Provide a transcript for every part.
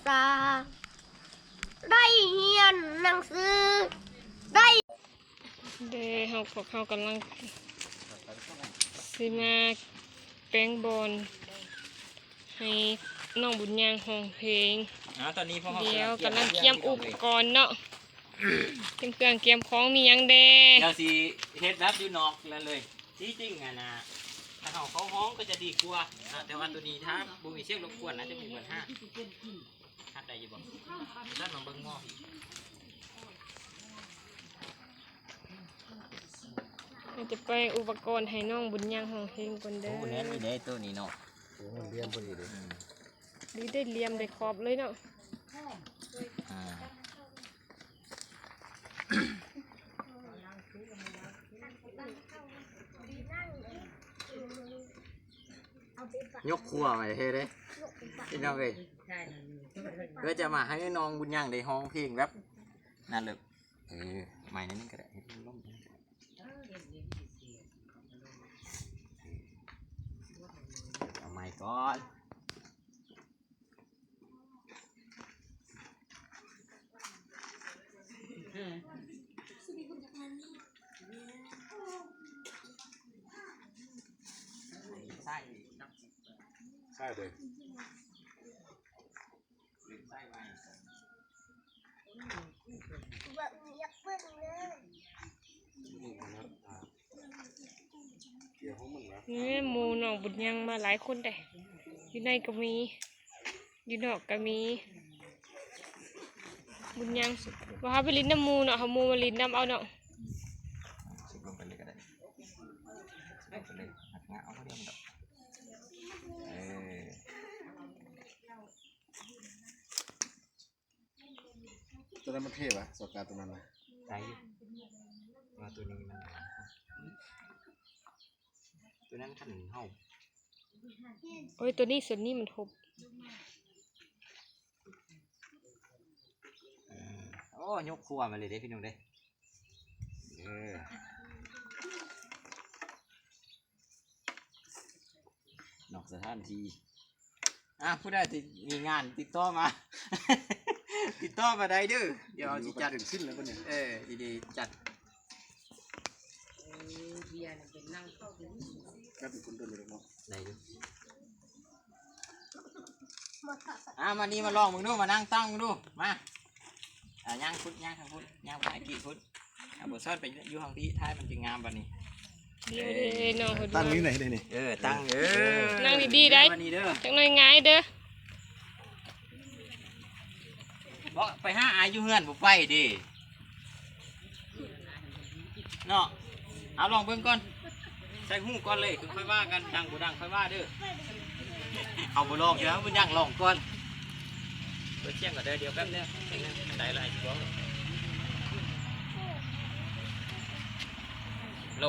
ษาได้เรียนหนังสือได้เด้เขากำลังสิมาแป้งบอลให้น้องบุญยางห้องเพลงตอนนี้พ่อเดี๋ยวกำลังเตรียมอุปกรณ์เนาะเครื่องเตรียมของมียังเด้เดี๋ยวสิเฮ็ดแบบอยู่นอกแล้วเลยที่จริงนะถ้าเขาห้องก็จะดีกว่าแต่ว่าตัวนี้ถ้าบุมีเชือกรบกวนนะจะมีเหมือนห้าได้อยู่บ่ด้านมาเบิ้งหม้อเราจะไปอุปกรณ์ให้น้องบุญยางห้องเพลงก่อนเด้อโอ้แน่นี่ได้ตัวนี้เนาะมันเลี้ยงพอดีเลยดีได้เลียมได้ขอบเลยเนาะยกครัวไปเฮ้ยพี่น้องเอ้ยเพื่อจะมาให้น้องบุญยังได้ห้องเพลงแบบนั่นเลยใหม่นั่นก็ได้ล้มเอาใหม่ก่อนใช่เลยนี่หมูน้องบุญยังมาหลายคนได้อยู่ในก็มีอยู่นอกก็มีบุญยังว่าไปลิ้นน้ำมูเนาะเขามูมาลิ้นน้ำเอาเนาะสิบลงไปเลยก็ได้สิบลงไปเลยหักงาเอาเขาเรียกมันตัวนั้นมันเท่ปะสกัดตัวนั้นนะได้อยู่มาตัวนี้มันตัวนั้นขันเห่าโอ้ยตัวนี้ส่วนนี้มันทบโอ้ยกครัวมาเลยเด้พี่น้องเด้นอกสถานที่ผู้ใดที่มีงานติดต่อมาติดต่อมาได้เด้อเดี๋ยวจะจัดสิ้นแล้วก็เนี่ยดีๆจัดก็เป็นคนเดินเลยเนาะไหนดูมานี่มาลองมึงดูมานั่งตั้งมึงดูมาย่างพุทธย่างทางพุทธย่างไปกี่พุทธบทซ่อนไปอยู่ห้องที่ท้ายมันจะงามแบบนี้ตั้งนี้ไหนได้นี่ตั้งนั่งดีๆได้จังหน่อยง่ายเด้อบอกไปห้าอายุเฮือนบุไปดิเนาะเอาลองเบิ่งก่อนใส่หูก่อนเลยค่อยว่ากันดังบุดังค่อยว่าเด้อเอาบุลองแล้วมันยังลองก่อนไปเชี่ยงกันเดี๋ยวแป๊บเดียวได้ไรบ้างโล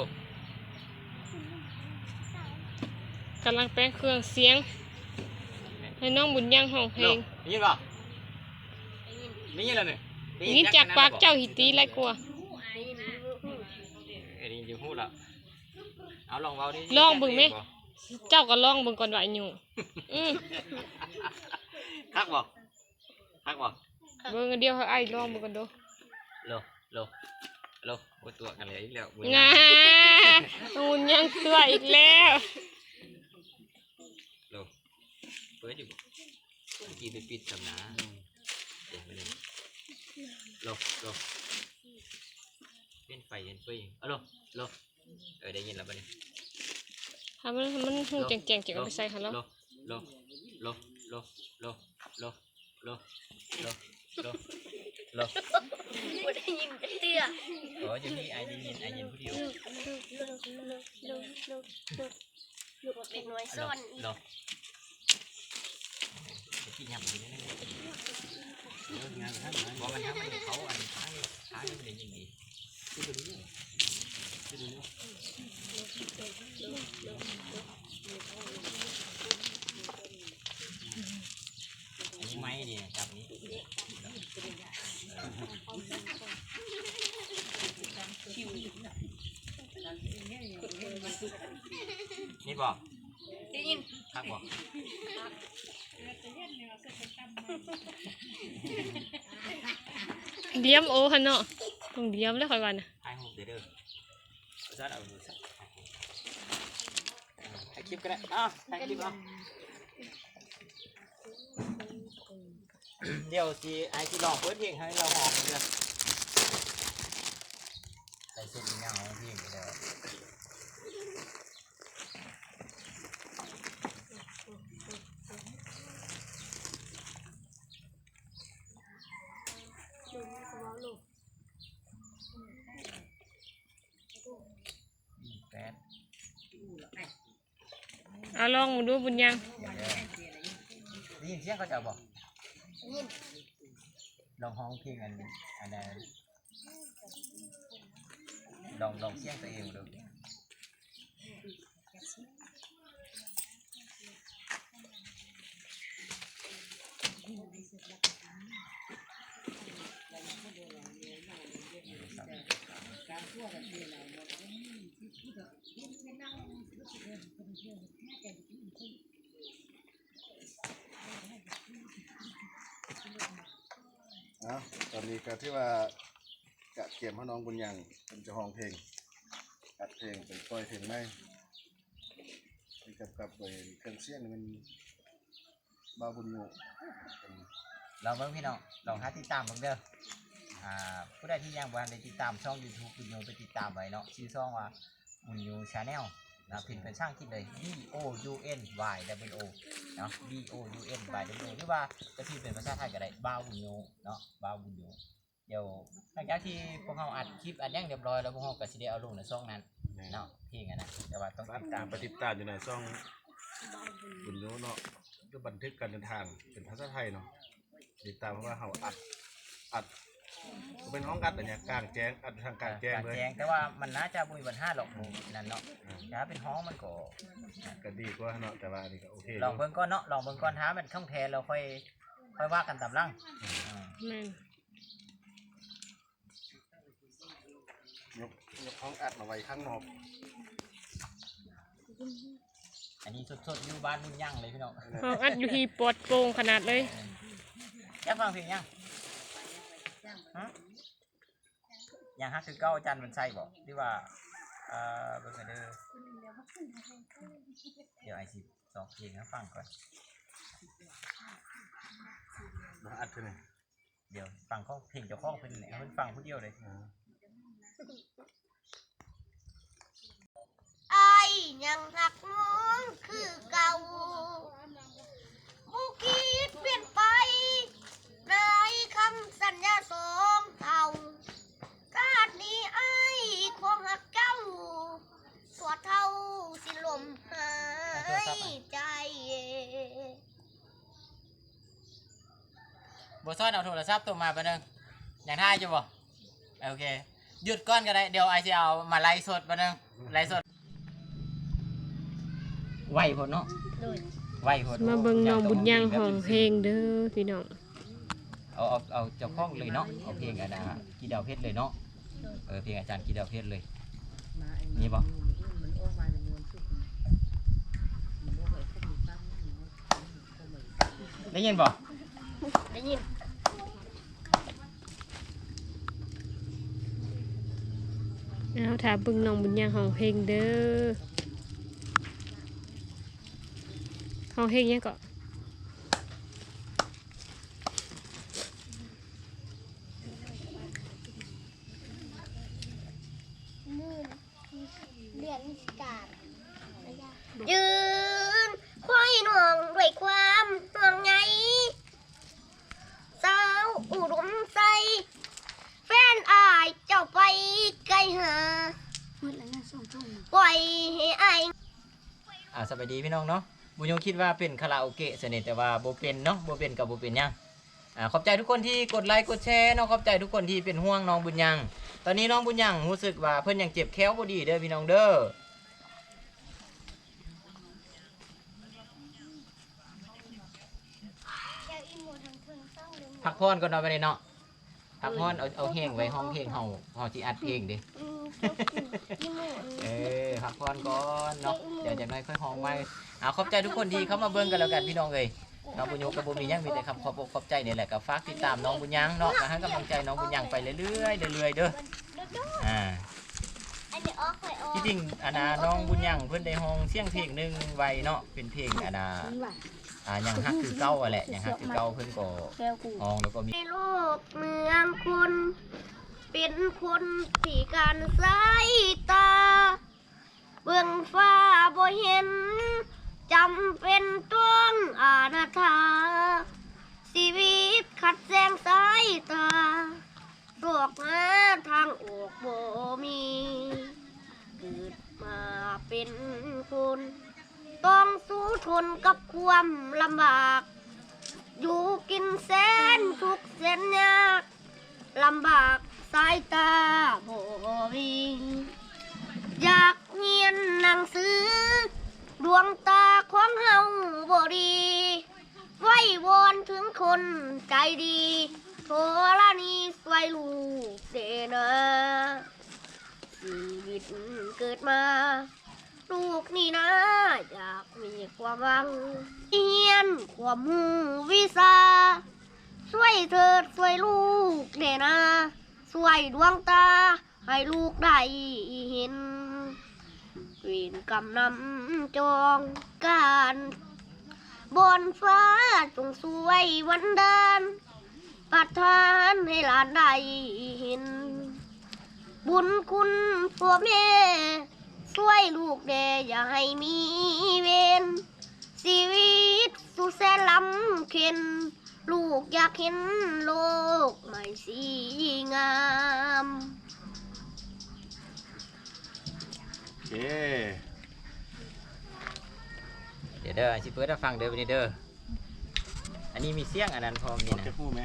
กำลังแปลงเครื่องเสียงให้น้องบุญยังห้องเพลงนี่ป่ะนี่อะไรเนี่ยนี่จากปากเจ้าหิตีไรกลัวนี่จะพูดละเอาลองเบาดิลองบึงไหมเจ้าก็ลองบึงก่อนไหวอยู่ฮักบ่เบิ่งเดียวให้ไอ้ลองบึงกันดูโลโอ้ตัวกันเลยอีกแล้วงาบุญยังตัวอีกแล้วโลเปิดอยู่กี่ไปปิดสำนักโลเป็นไฟเย็นเฟ้ยโลได้ยินแล้วป่ะเนี่ยถ้ามันหูแจงๆจะเอาไปใส่ค่ะแล้วโลไม่ได้ยินเตี้ยจะมีไอได้ยินผู้เดียวลูกเป็นน้อยซ่อนอีกที่ยำอยู่นี่งานบอกมันทำให้เขาอันท้ายไม่ได้ยินดีอันนี้ไม้ดีจับนี้นี่บอกได้ยินทักบอก เดียมโอฮะเนาะต้องเดียมแล้วค่อยว่านะ ถ่ายรูปเด้อจะเอาดูสักถ่ายคลิปก็ได้ถ่ายคลิปเอาเดี๋ยวสิไอ้ที่ลองเปิดเพลงให้เราหอมเด้อใส่เส้นเงาเพลงแล้วเอาลองดูบุญยัง ได้ยินเสียงเขาจะบอกลองห้องเพลงอันนั้นลองเสียงตัวเองดูตอนนี้ก็ที่ว่ากะเกมให้น้องบุญยังเป็นเจ้าของเพลงอัดเพลงเป็นปล่อยเพลงไม่กับโดยเครื่องเสียงมันบาบุญโย ลองเบิ่งพี่น้องลองหาติดตามเบิ่งเด้อผู้ใดที่ยังบ่ได้ติดตามช่อง YouTube บุญโยไปติดตามไว้เนาะชื่อช่องว่าบุญโย Channel นะพิมพ์เป็นช่างคิดเลย BOUNYWO เนาะ BOUNYWO หรือว่าจะพิมพ์เป็นภาษาไทยก็ได้บ่าวบุญโยเนาะบ่าวบุญโยเดี๋ยวหลังจากที่พวกเราอัดคลิปอัดยังเรียบร้อยแล้วพวกเราก็สิได้เอาลงในช่องนั้นเนาะเพลงนะแต่ว่าต้องติดตาม ปฏิบัติอยู่ในช่องบุญโยเนาะก็บันทึกการเดินทางเป็นภาษาไทยเนาะติดตามเพราะว่าเขาอัดเป็นห้องอัดเนี่ยกลางแจ้งอัดทางกลางแจ้งเลยแต่ว่ามันน่าจะบุญปัญหาหรอกนั่นเนาะถ้าเป็นห้องมันก็ดีกว่าเนาะแต่ว่านี่ก็โอเคลองเบิ่งก่อนเนาะลองเบิ่งก่อนถ้ามันท่องแท้เราค่อยว่ากันตามหลังยกห้องอัดมาไว้ข้างนอกอันนี้สดๆอยู่บ้านบุญยังเลยพี่น้องอัดอยู่ที่ปลอดโปร่งขนาดเลยอยากฟังเพลงยังฮักคือเก้าอาจารย์มันใช่บอกที่ว่าเบิ่งกันเด้อเดี๋ยวไอซีสองเพลงให้ฟังก่อนอัดเท่าไหร่เดี๋ยวฟังเขาเพลงเจ้าของเพลงเนี่ยเขาฟังผู้เดียวเลยไอ้ยังหักน้องคือเก่าบุคิดเปลี่ยนไปในคำสัญญาสองเท่ากาดนี้ไอ้คงหักเจ้าสัวเท่าสิลมหายใจบัวซ้อนเอาโทรศัพท์ตัวมาไปนึงอย่างท่าจะบ่โอเคหยุดก้อนก็ได้เดี๋ยวไอจะเอามาไล่สดไปนึงไล่สดไหวพอเนาะไหวพอมาเบิ่งน้องบุญยังห้องเพลงเด้อพี่น้องเอาเจ้าของเลยเนาะเอาเพลงอาจารย์กีดาวเพชรเลยเนาะเพลงอาจารย์กีดาวเพชรเลยนี่บ่ได้ยินบ่ได้ยินเอาถามเบิ่งน้องบุญยังห้องเพลงเด้อห้องเพลงยังก็ยืนควายหน่วงด้วยความห่วงใยสาวอุดมใสแฟนอายเจ้าไปไกลหาปล่อยให้อายสวัสดีพี่น้องเนาะบุญยงคิดว่าเป็นคาราโอเกะเสน่ห์แต่ว่าโบเป็นเนาะโบเป็นกับโบเป็นยังขอบใจทุกคนที่กดไลค์กดแชร์เนาะขอบใจทุกคนที่เป็นห่วงน้องบุญยังตอนนี้น้องบุญยังรู้สึกว่าเพิ่นยังเจ็บแข้วบ่ดีเด้อพี่น้องเด้อพักพรก่อนเนาะไปเลยเนาะพักพรเอาเพลงไว้ห้องเพลงเฮาสิอัดเพลงดิพักพรก่อนเนาะเดี๋ยวจะน้อยค่อยห้องไว้ขอบใจทุกคนที่เข้ามาเบิ่งกันแล้วกันพี่น้องเอ้ย น้องบุญยงกับบุญมียังมีแต่คำขอบอกขอบใจนี่แหละก็ฝากติดตามน้องบุญยังเนาะมาให้กำลังใจน้องบุญยังไปเรื่อยๆเรื่อยๆเด้อที่จริงน้องบุญยังเพิ่นได้ห้องเสียงเพลงหนึงไว้เนาะเป็นเพลงยังฮักคือเก่าแหละยังฮักคือเก่าเพิ่นก็ห้องแล้วก็มี ในโลกเมืองคุณเป็นคนที่การสายตา เบื้องฟ้าบ่เห็นจำเป็นต้องอาณาถาชีวิตขัดแสงสายตาตอกหาทางออกบ่มีเกิดมาเป็นคนต้องสู้ทนกับความลำบากอยู่กินแสนทุกข์แสนยากลำบากสายตาบ่มีอยากเรียนหนังสือดวงตาของเฮาบ่ดีไว้วอนถึงคนใจดีโทรณีสวยลูกเดนะชีวิตเกิดมาลูกนี่นะอยากมีความหวังเรียนความรู้วิชาช่วยเถิดช่วยลูกเดนะช่วยดวงตาให้ลูกได้เห็นเวรกรรมนำจองการบนฟ้าจงสวยวันเดินประทานให้หลานได้เห็นบุญคุณพ่อแม่ช่วยลูกแด่อย่าให้มีเวรชีวิตสุดแสนลำเข็นลูกอยากเห็นโลกใหม่สีงาม โอเค เดี๋ยวเด้อสิเปิดให้ฟังเด้อวันนี้เด้ออันนี้มีเสียงอันนั้นพร้อมนี่ จะ นะ พูดไหม